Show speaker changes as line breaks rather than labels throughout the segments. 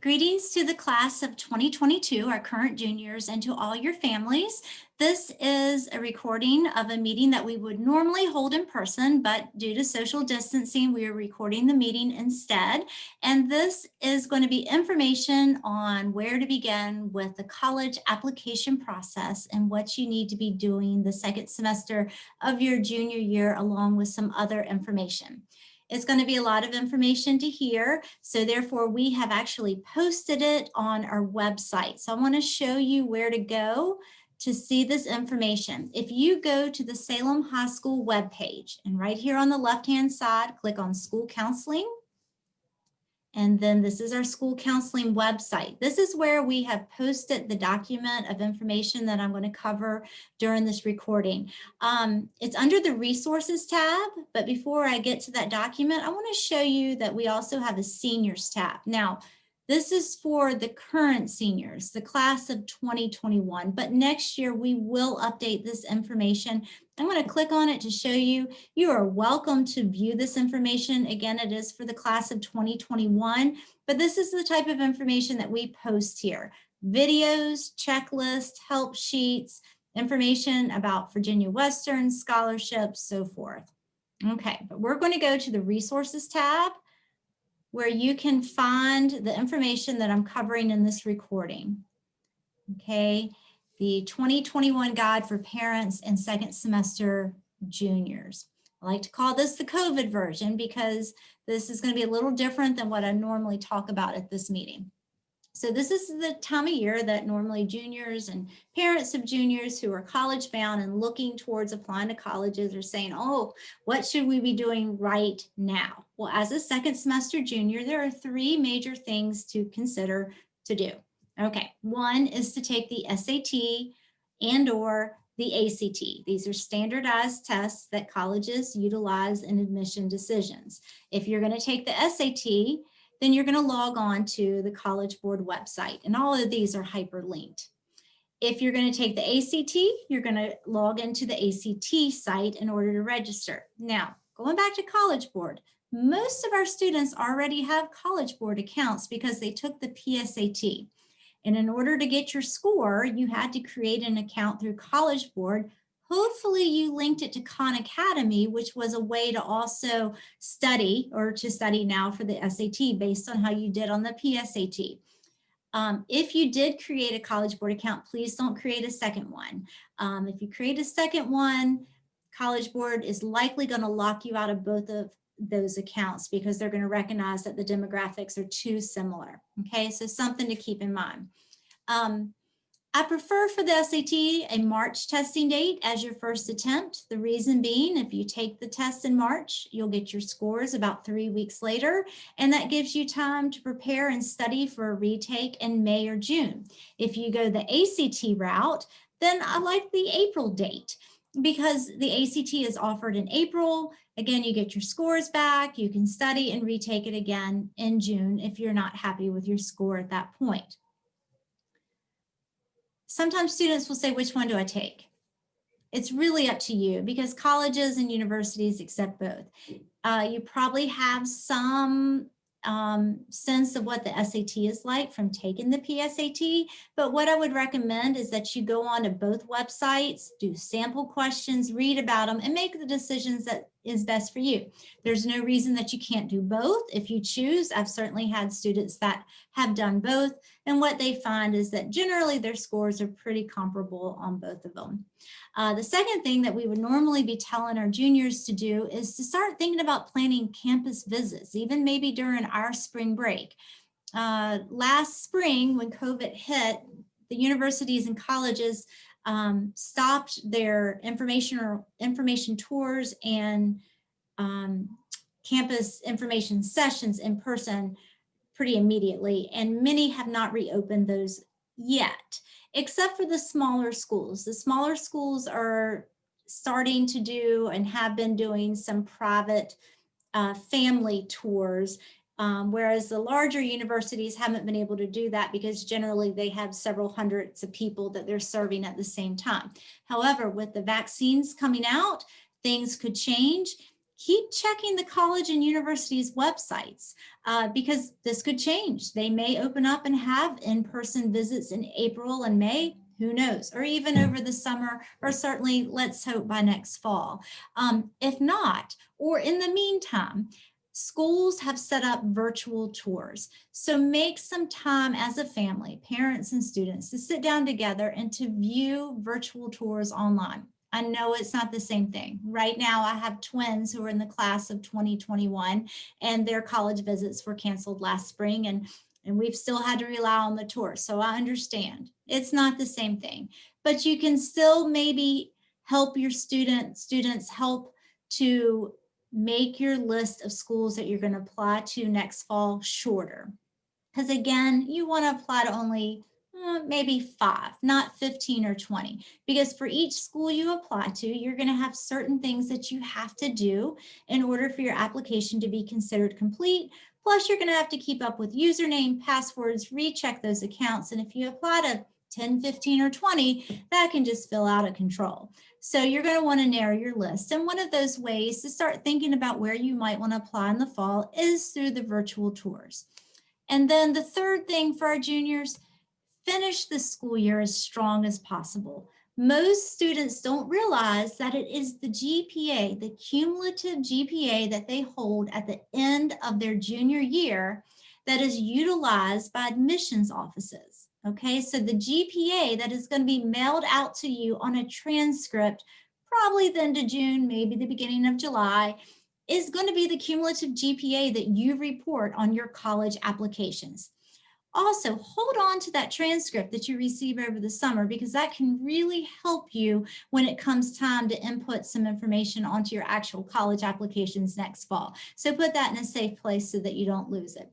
Greetings to the class of 2022, our current juniors, and to all your families. This is a recording of a meeting that we would normally hold in person, but due to social distancing, we are recording the meeting instead. And this is going to be information on where to begin with the college application process and what you need to be doing the second semester of your junior year, along with some other information. It's going to be a lot of information to hear, so therefore we have actually posted it on our website. So I want to show you where to go to see this information. If you go to the Salem High School webpage, and right here on the left-hand side, click on School Counseling. And then this is our school counseling website. This is where we have posted the document of information that I'm going to cover during this recording. It's under the resources tab, but before I get to that document, I want to show you that we also have a seniors tab. Now, this is for the current seniors, the class of 2021, but next year we will update this information. I'm going to click on it to show you. You are welcome to view this information. Again, it is for the class of 2021, but this is the type of information that we post here. Videos, checklists, help sheets, information about Virginia Western, scholarships, so forth. Okay, but we're going to go to the resources tab, where you can find the information that I'm covering in this recording. Okay, the 2021 Guide for Parents and Second Semester Juniors. I like to call this the COVID version because this is going to be a little different than what I normally talk about at this meeting. So this is the time of year that normally juniors and parents of juniors who are college bound and looking towards applying to colleges are saying, oh, what should we be doing right now? Well, as a second semester junior, there are three major things to consider to do. Okay, one is to take the SAT and/or the ACT. These are standardized tests that colleges utilize in admission decisions. If you're going to take the SAT, then you're going to log on to the College Board website, and all of these are hyperlinked. If you're going to take the ACT, you're going to log into the ACT site in order to register. Now, going back to College Board, most of our students already have College Board accounts because they took the PSAT. And in order to get your score, you had to create an account through College Board. Hopefully you linked it to Khan Academy, which was a way to also study, or to study now for the SAT based on how you did on the PSAT. If you did create a College Board account, please don't create a second one. If you create a second one, College Board is likely going to lock you out of both of those accounts because they're going to recognize that the demographics are too similar. Okay, so something to keep in mind. I prefer for the SAT a March testing date as your first attempt. The reason being, if you take the test in March, you'll get your scores about 3 weeks later, and that gives you time to prepare and study for a retake in May or June. If you go the ACT route, then I like the April date because the ACT is offered in April. Again, you get your scores back, you can study and retake it again in June if you're not happy with your score at that point. Sometimes students will say, which one do I take? It's really up to you because colleges and universities accept both. You probably have some sense of what the SAT is like from taking the PSAT, but what I would recommend is that you go on to both websites, do sample questions, read about them, and make the decisions that is best for you. There's no reason that you can't do both if you choose. I've certainly had students that have done both, and what they find is that generally their scores are pretty comparable on both of them. The second thing that we would normally be telling our juniors to do is to start thinking about planning campus visits, even maybe during our spring break. Last spring, when COVID hit, the universities and colleges stopped their information tours and campus information sessions in person pretty immediately, and many have not reopened those yet, except for the smaller schools. The smaller schools are starting to do and have been doing some private family tours, whereas the larger universities haven't been able to do that because generally they have several hundreds of people that they're serving at the same time. However, with the vaccines coming out, things could change. keep checking the college and university's websites because this could change. They may open up and have in-person visits in April and May, who knows, or even over the summer, or certainly let's hope by next fall. If not, or in the meantime, schools have set up virtual tours. So make some time as a family, parents and students, to sit down together and to view virtual tours online. I know it's not the same thing. Right now, I have twins who are in the class of 2021, and their college visits were canceled last spring, and we've still had to rely on the tour. So I understand it's not the same thing, but you can still maybe help your students help to make your list of schools that you're going to apply to next fall shorter. Because again, you want to apply to only maybe 5, not 15 or 20, because for each school you apply to, you're going to have certain things that you have to do in order for your application to be considered complete. Plus, you're going to have to keep up with username, passwords, recheck those accounts. And if you apply to 10, 15, or 20, that can just fill out of control. So you're going to want to narrow your list. And one of those ways to start thinking about where you might want to apply in the fall is through the virtual tours. And then the third thing for our juniors, finish the school year as strong as possible. Most students don't realize that it is the GPA, the cumulative GPA that they hold at the end of their junior year that is utilized by admissions offices. Okay, so the GPA that is going to be mailed out to you on a transcript, probably the end of June, maybe the beginning of July, is going to be the cumulative GPA that you report on your college applications. Also, hold on to that transcript that you receive over the summer because that can really help you when it comes time to input some information onto your actual college applications next fall. So put that in a safe place so that you don't lose it.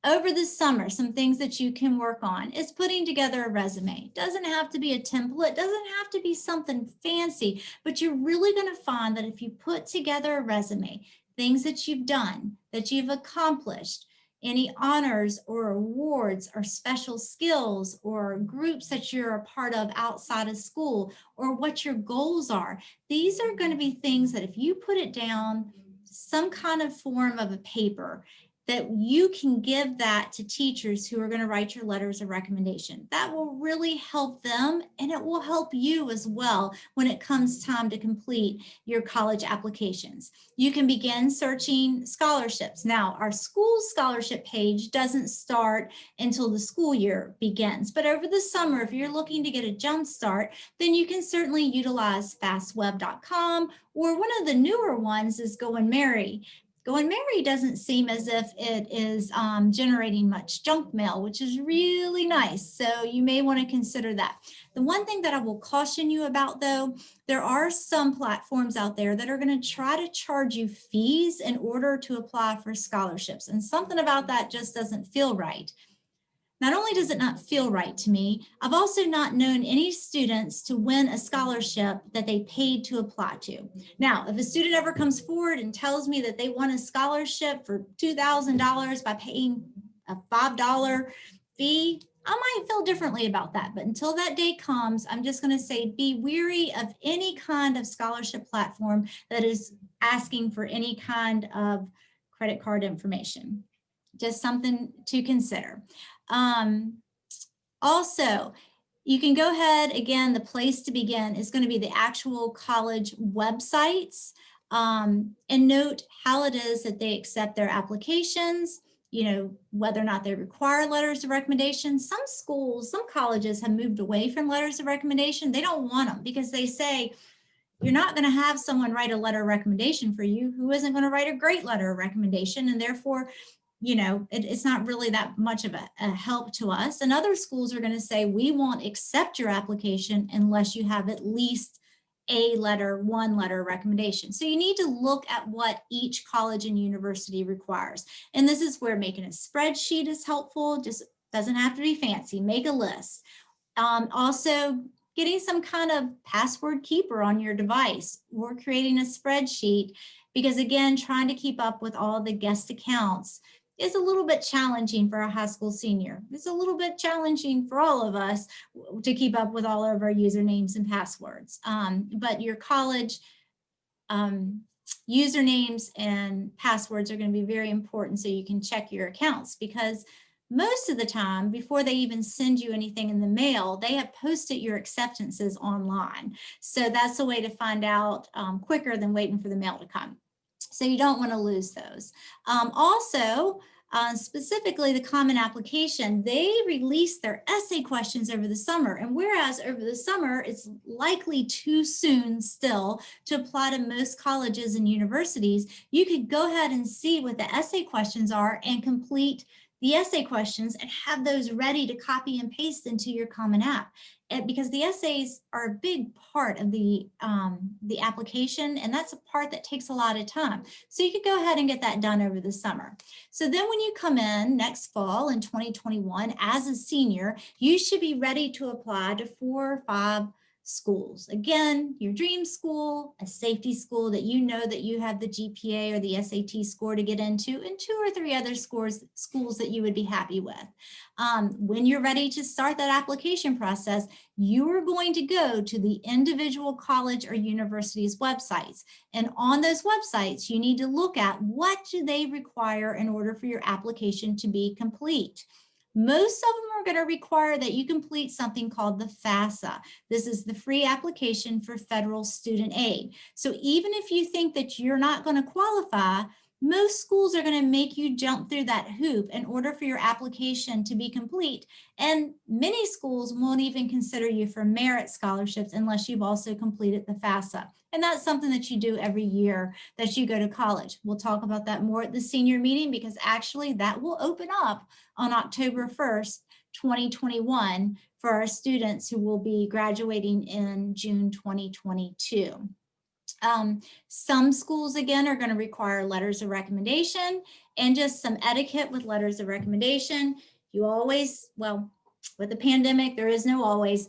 Over the summer, some things that you can work on is putting together a resume. It doesn't have to be a template, doesn't have to be something fancy, but you're really going to find that if you put together a resume, things that you've done, that you've accomplished, any honors or awards or special skills or groups that you're a part of outside of school or what your goals are, these are going to be things that if you put it down, some kind of form of a paper, that you can give that to teachers who are going to write your letters of recommendation. That will really help them, and it will help you as well when it comes time to complete your college applications. You can begin searching scholarships. Now, our school scholarship page doesn't start until the school year begins, but over the summer, if you're looking to get a jump start, then you can certainly utilize fastweb.com, or one of the newer ones is GoAndMarry. GoAndMarry doesn't seem as if it is generating much junk mail, which is really nice. So you may want to consider that. The one thing that I will caution you about, though, there are some platforms out there that are going to try to charge you fees in order to apply for scholarships. And something about that just doesn't feel right. Not only does it not feel right to me, I've also not known any students to win a scholarship that they paid to apply to. Now, if a student ever comes forward and tells me that they won a scholarship for $2,000 by paying a $5 fee, I might feel differently about that. But until that day comes, I'm just going to say be wary of any kind of scholarship platform that is asking for any kind of credit card information. Just something to consider. Also, you can go ahead, again, the place to begin is going to be the actual college websites, and note how it is that they accept their applications, you know, whether or not they require letters of recommendation. Some schools, some colleges have moved away from letters of recommendation. They don't want them because they say, you're not going to have someone write a letter of recommendation for you who isn't going to write a great letter of recommendation, and therefore, you know, it's not really that much of a help to us. And other schools are going to say, we won't accept your application unless you have at least one letter of recommendation. So you need to look at what each college and university requires. And this is where making a spreadsheet is helpful. Just doesn't have to be fancy. Make a list. Also, getting some kind of password keeper on your device or creating a spreadsheet, because again, trying to keep up with all the guest accounts is a little bit challenging for a high school senior. It's a little bit challenging for all of us to keep up with all of our usernames and passwords. But your college usernames and passwords are going to be very important so you can check your accounts, because most of the time, before they even send you anything in the mail, they have posted your acceptances online. So that's a way to find out quicker than waiting for the mail to come. So you don't want to lose those. Also, specifically the Common Application, they release their essay questions over the summer. And whereas over the summer, it's likely too soon still to apply to most colleges and universities, you could go ahead and see what the essay questions are and complete the essay questions and have those ready to copy and paste into your Common App. Because the essays are a big part of the application, and that's a part that takes a lot of time. So you could go ahead and get that done over the summer. So then when you come in next fall in 2021 as a senior, you should be ready to apply to 4 or 5 schools. Again, your dream school, a safety school that you know that you have the GPA or the SAT score to get into, and 2 or 3 other schools that you would be happy with. When you're ready to start that application process, you are going to go to the individual college or university's websites. And on those websites, you need to look at what do they require in order for your application to be complete. Most of them are going to require that you complete something called the FAFSA. This is the free application for federal student aid. So even if you think that you're not going to qualify, most schools are going to make you jump through that hoop in order for your application to be complete. And many schools won't even consider you for merit scholarships unless you've also completed the FAFSA. And that's something that you do every year that you go to college. We'll talk about that more at the senior meeting, because actually that will open up on October 1st, 2021 for our students who will be graduating in June 2022. Some schools, again, are going to require letters of recommendation, and just some etiquette with letters of recommendation. You always, well, with the pandemic, there is no always,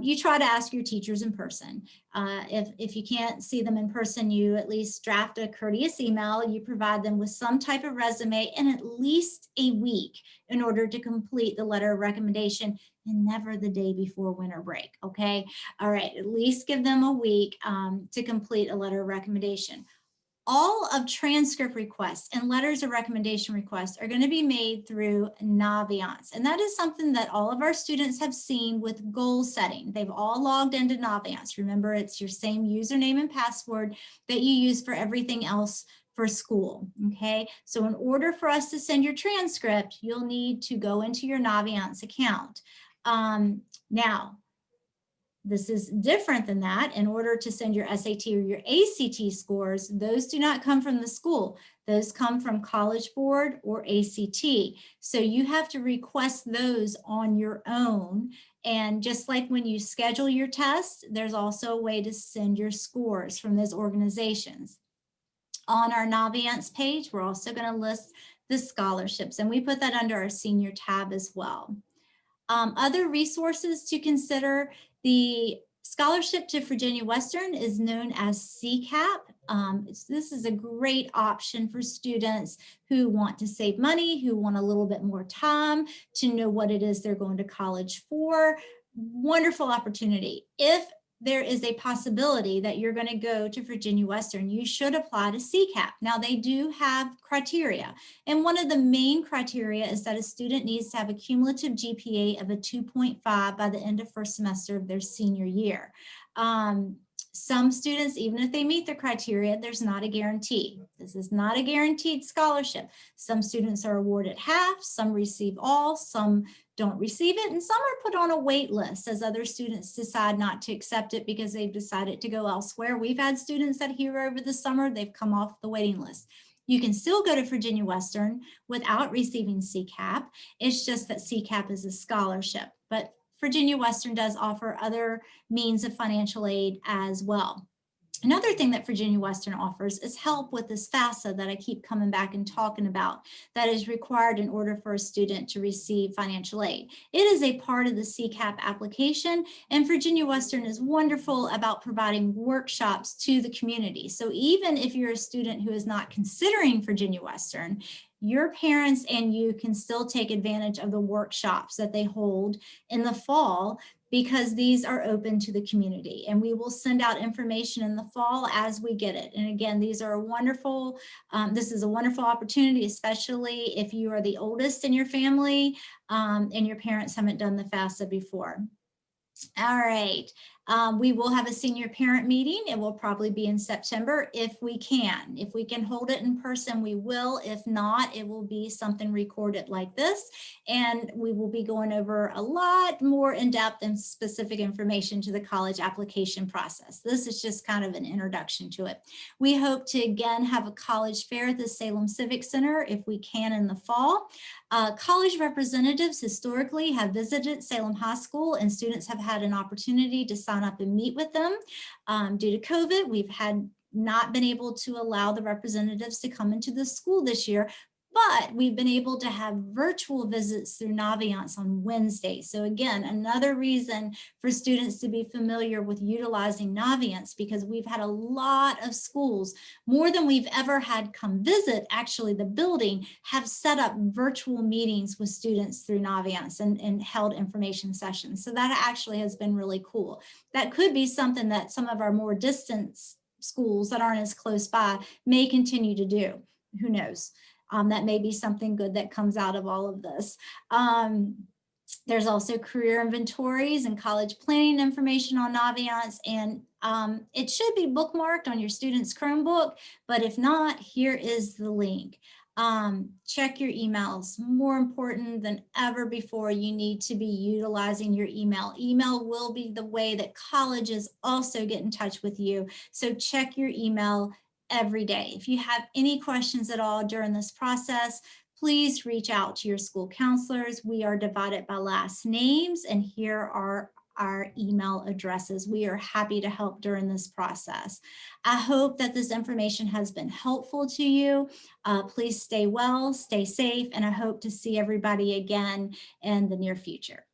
you try to ask your teachers in person. If you can't see them in person, you at least draft a courteous email. You provide them with some type of resume in at least a week in order to complete the letter of recommendation, and never the day before winter break, okay? All right, at least give them a week to complete a letter of recommendation. All of transcript requests and letters of recommendation requests are going to be made through Naviance. And that is something that all of our students have seen with goal setting. They've all logged into Naviance. Remember, it's your same username and password that you use for everything else for school, okay? So in order for us to send your transcript, you'll need to go into your Naviance account. Now, this is different than that. In order to send your SAT or your ACT scores, those do not come from the school. Those come from College Board or ACT. So you have to request those on your own. And just like when you schedule your test, there's also a way to send your scores from those organizations. On our Naviance page, we're also going to list the scholarships, and we put that under our senior tab as well. Other resources to consider: the scholarship to Virginia Western is known as CCAP. This is a great option for students who want to save money, who want a little bit more time to know what it is they're going to college for. Wonderful opportunity. If there is a possibility that you're going to go to Virginia Western, you should apply to CCAP. Now, they do have criteria, and one of the main criteria is that a student needs to have a cumulative GPA of a 2.5 by the end of first semester of their senior year. Some students, even if they meet the criteria, there's not a guarantee. This is not a guaranteed scholarship. Some students are awarded half, some receive all, some don't receive it, and some are put on a wait list as other students decide not to accept it because they've decided to go elsewhere. We've had students that here over the summer, they've come off the waiting list. You can still go to Virginia Western without receiving CCAP. It's just that CCAP is a scholarship, but Virginia Western does offer other means of financial aid as well. Another thing that Virginia Western offers is help with this FAFSA that I keep coming back and talking about, that is required in order for a student to receive financial aid. It is a part of the CCAP application, and Virginia Western is wonderful about providing workshops to the community. So even if you're a student who is not considering Virginia Western, your parents and you can still take advantage of the workshops that they hold in the fall, because these are open to the community, and we will send out information in the fall as we get it. And again, these are wonderful. This is a wonderful opportunity, especially if you are the oldest in your family and your parents haven't done the FAFSA before. All right. We will have a senior parent meeting. It will probably be in September if we can. If we can hold it in person, we will. If not, it will be something recorded like this. And we will be going over a lot more in-depth and specific information to the college application process. This is just kind of an introduction to it. We hope to again have a college fair at the Salem Civic Center if we can in the fall. College representatives historically have visited Salem High School, and students have had an opportunity to sign up and meet with them. Due to COVID, we've not been able to allow the representatives to come into the school this year, but we've been able to have virtual visits through Naviance on Wednesday. So again, another reason for students to be familiar with utilizing Naviance, because we've had a lot of schools, more than we've ever had come visit, actually the building, have set up virtual meetings with students through Naviance and held information sessions. So that actually has been really cool. That could be something that some of our more distant schools that aren't as close by may continue to do. Who knows? That may be something good that comes out of all of this. There's also career inventories and college planning information on Naviance, and it should be bookmarked on your student's Chromebook, but if not, here is the link. Check your emails. More important than ever before, you need to be utilizing your email. Email will be the way that colleges also get in touch with you. So check your email every day. If you have any questions at all during this process, please reach out to your school counselors. We are divided by last names, and here are our email addresses. We are happy to help during this process. I hope that this information has been helpful to you. Please stay well, stay safe, and I hope to see everybody again in the near future.